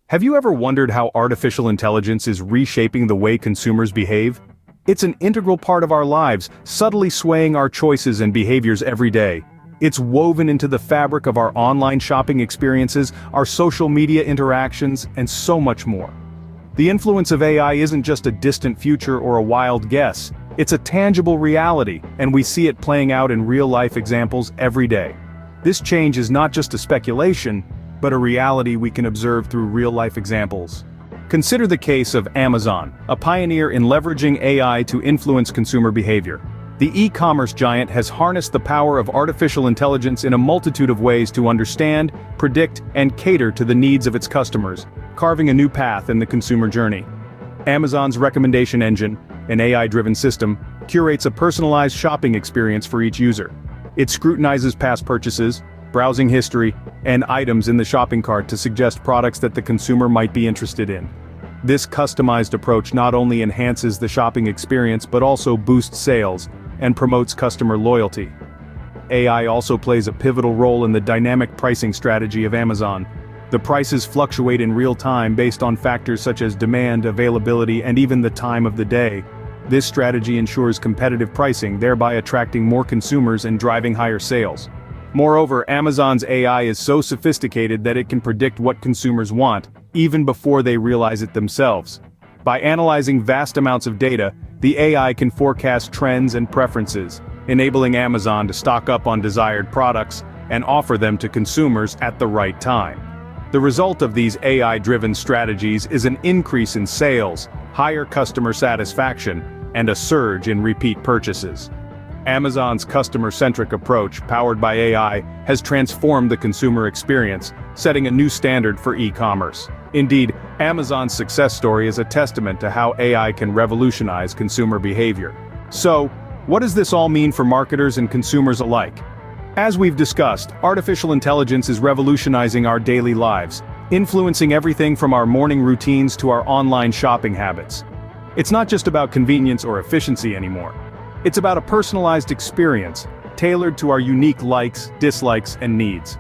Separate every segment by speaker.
Speaker 1: Have you ever wondered how artificial intelligence is reshaping the way consumers behave? It's an integral part of our lives, subtly swaying our choices and behaviors every day. It's woven into the fabric of our online shopping experiences, our social media interactions, and so much more. The influence of AI isn't just a distant future or a wild guess. It's a tangible reality, and we see it playing out in real-life examples every day. This change is not just a speculation, but a reality we can observe through real-life examples. Consider the case of Amazon, a pioneer in leveraging AI to influence consumer behavior. The e-commerce giant has harnessed the power of artificial intelligence in a multitude of ways to understand, predict, and cater to the needs of its customers, carving a new path in the consumer journey. Amazon's recommendation engine, an AI-driven system, curates a personalized shopping experience for each user. It scrutinizes past purchases, browsing history, and items in the shopping cart to suggest products that the consumer might be interested in. This customized approach not only enhances the shopping experience but also boosts sales and promotes customer loyalty. AI also plays a pivotal role in the dynamic pricing strategy of Amazon. The prices fluctuate in real time based on factors such as demand, availability, and even the time of the day. This strategy ensures competitive pricing, thereby attracting more consumers and driving higher sales. Moreover, Amazon's AI is so sophisticated that it can predict what consumers want, even before they realize it themselves. By analyzing vast amounts of data, the AI can forecast trends and preferences, enabling Amazon to stock up on desired products and offer them to consumers at the right time. The result of these AI-driven strategies is an increase in sales, higher customer satisfaction, and a surge in repeat purchases. Amazon's customer-centric approach, powered by AI, has transformed the consumer experience, setting a new standard for e-commerce. Indeed, Amazon's success story is a testament to how AI can revolutionize consumer behavior. So, what does this all mean for marketers and consumers alike? As we've discussed, artificial intelligence is revolutionizing our daily lives, influencing everything from our morning routines to our online shopping habits. It's not just about convenience or efficiency anymore. It's about a personalized experience, tailored to our unique likes, dislikes, and needs.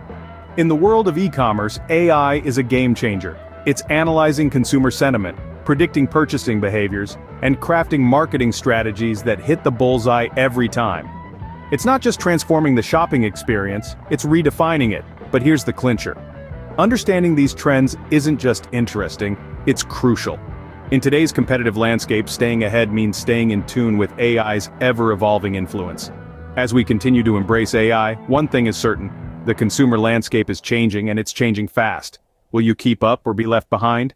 Speaker 1: In the world of e-commerce, AI is a game changer. It's analyzing consumer sentiment, predicting purchasing behaviors, and crafting marketing strategies that hit the bullseye every time. It's not just transforming the shopping experience, it's redefining it. But here's the clincher. Understanding these trends isn't just interesting, it's crucial. In today's competitive landscape, staying ahead means staying in tune with AI's ever-evolving influence. As we continue to embrace AI, one thing is certain: the consumer landscape is changing, and it's changing fast. Will you keep up or be left behind?